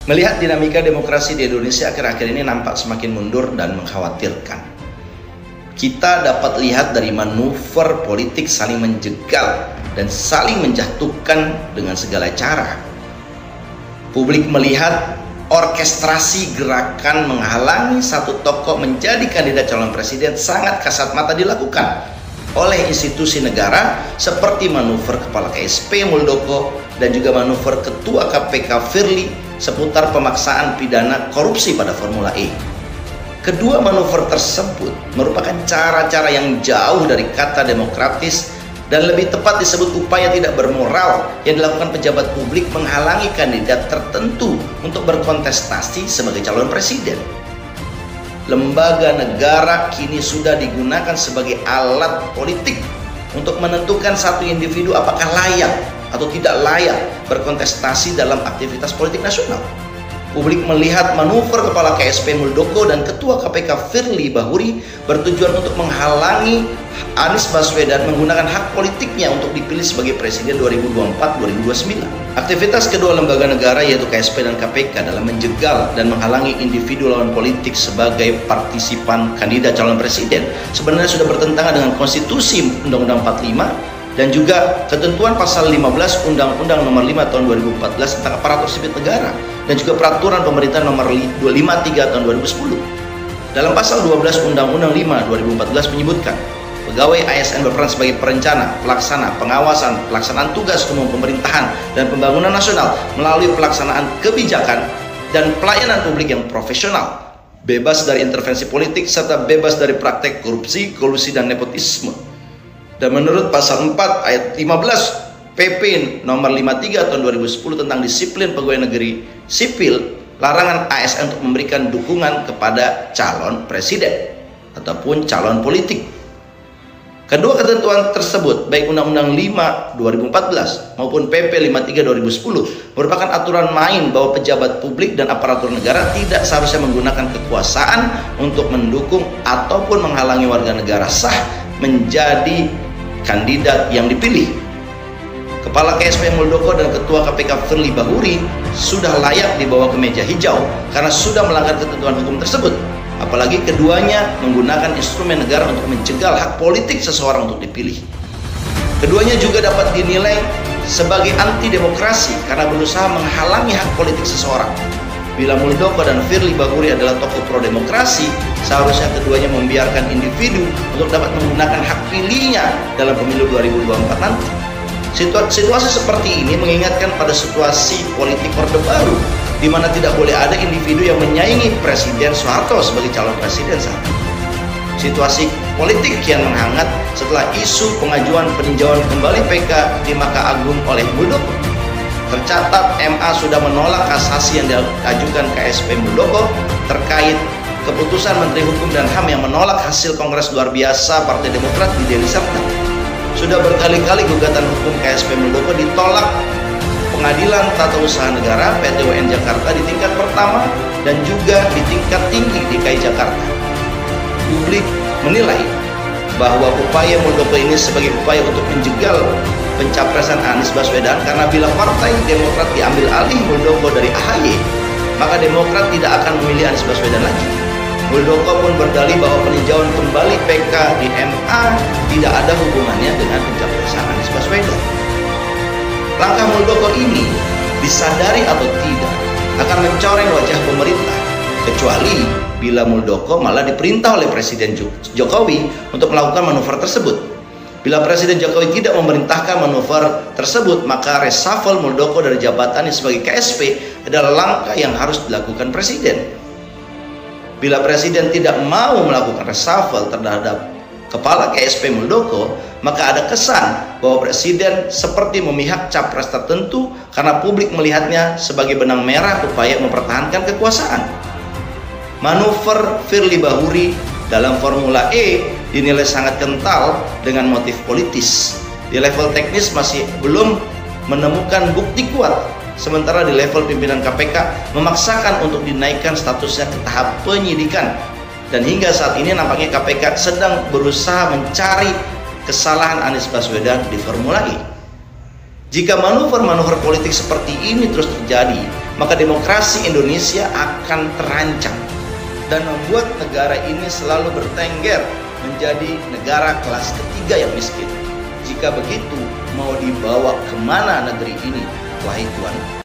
Melihat dinamika demokrasi di Indonesia akhir-akhir ini nampak semakin mundur dan mengkhawatirkan. Kita dapat lihat dari manuver politik saling menjegal dan saling menjatuhkan dengan segala cara. Publik melihat orkestrasi gerakan menghalangi satu tokoh menjadi kandidat calon presiden sangat kasat mata dilakukan oleh institusi negara seperti manuver Kepala KSP Muldoko dan juga manuver Ketua KPK Firly seputar pemaksaan pidana korupsi pada Formula E. Kedua manuver tersebut merupakan cara-cara yang jauh dari kata demokratis dan lebih tepat disebut upaya tidak bermoral yang dilakukan pejabat publik menghalangi kandidat tertentu untuk berkontestasi sebagai calon presiden. Lembaga negara kini sudah digunakan sebagai alat politik untuk menentukan satu individu apakah layak atau tidak layak berkontestasi dalam aktivitas politik nasional. Publik melihat manuver Kepala KSP Muldoko dan Ketua KPK Firly Bahuri bertujuan untuk menghalangi Anies Baswedan menggunakan hak politiknya untuk dipilih sebagai presiden 2024-2029. Aktivitas kedua lembaga negara yaitu KSP dan KPK dalam menjegal dan menghalangi individu lawan politik sebagai partisipan kandidat calon presiden sebenarnya sudah bertentangan dengan konstitusi Undang-Undang 45 dan juga ketentuan pasal 15 Undang-Undang Nomor 5 Tahun 2014 tentang aparatur sipil negara dan juga peraturan pemerintah Nomor 53 Tahun 2010. Dalam pasal 12 Undang-Undang 5 2014 menyebutkan pegawai ASN berperan sebagai perencana, pelaksana, pengawasan, pelaksanaan tugas umum pemerintahan dan pembangunan nasional melalui pelaksanaan kebijakan dan pelayanan publik yang profesional, bebas dari intervensi politik serta bebas dari praktek korupsi, kolusi dan nepotisme. Dan menurut pasal 4 ayat 15 PP nomor 53 tahun 2010 tentang disiplin pegawai negeri sipil, larangan ASN untuk memberikan dukungan kepada calon presiden ataupun calon politik. Kedua ketentuan tersebut, baik Undang-Undang 5 2014 maupun PP 53 2010, merupakan aturan main bahwa pejabat publik dan aparatur negara tidak seharusnya menggunakan kekuasaan untuk mendukung ataupun menghalangi warga negara sah menjadi kandidat yang dipilih. Kepala KSP Muldoko dan Ketua KPK Firly Bahuri sudah layak dibawa ke meja hijau karena sudah melanggar ketentuan hukum tersebut. Apalagi keduanya menggunakan instrumen negara untuk menjegal hak politik seseorang untuk dipilih. Keduanya juga dapat dinilai sebagai anti demokrasi karena berusaha menghalangi hak politik seseorang. Bila Muldoko dan Firly Bahuri adalah tokoh pro-demokrasi, seharusnya keduanya membiarkan individu untuk dapat menggunakan hak pilihnya dalam pemilu 2024 nanti. Situasi seperti ini mengingatkan pada situasi politik Orde Baru, di mana tidak boleh ada individu yang menyaingi Presiden Soeharto sebagai calon presiden saat ini. Situasi politik kian menghangat setelah isu pengajuan peninjauan kembali PK di Mahkamah Agung oleh Muldoko. Tercatat MA sudah menolak kasasi yang diajukan KSP Muldoko terkait keputusan Menteri Hukum dan HAM yang menolak hasil Kongres Luar Biasa Partai Demokrat di Deli Serdang. Sudah berkali-kali gugatan hukum KSP Muldoko ditolak Pengadilan Tata Usaha Negara PT UN Jakarta di tingkat pertama dan juga di tingkat tinggi DKI Jakarta. Publik menilai bahwa upaya Muldoko ini sebagai upaya untuk menjegal pencapresan Anies Baswedan karena bila Partai Demokrat diambil alih Muldoko dari AHY, maka Demokrat tidak akan memilih Anies Baswedan lagi. Muldoko pun berdalih bahwa peninjauan kembali PK di MA tidak ada hubungannya dengan pencapresan Anies Baswedan. Langkah Muldoko ini disadari atau tidak akan mencoreng wajah pemerintah, kecuali bila Muldoko malah diperintah oleh Presiden Jokowi untuk melakukan manuver tersebut. Bila Presiden Jokowi tidak memerintahkan manuver tersebut, maka reshuffle Muldoko dari jabatannya sebagai KSP adalah langkah yang harus dilakukan Presiden. Bila Presiden tidak mau melakukan reshuffle terhadap Kepala KSP Muldoko, maka ada kesan bahwa Presiden seperti memihak capres tertentu karena publik melihatnya sebagai benang merah upaya mempertahankan kekuasaan. Manuver Firly Bahuri dalam Formula E dinilai sangat kental dengan motif politis. Di level teknis masih belum menemukan bukti kuat, sementara di level pimpinan KPK memaksakan untuk dinaikkan statusnya ke tahap penyidikan. Dan hingga saat ini nampaknya KPK sedang berusaha mencari kesalahan Anies Baswedan di Formula E. Jika manuver-manuver politik seperti ini terus terjadi, maka demokrasi Indonesia akan terancam dan membuat negara ini selalu bertengger menjadi negara kelas ketiga yang miskin. Jika begitu, mau dibawa kemana negeri ini, wahai Tuhan?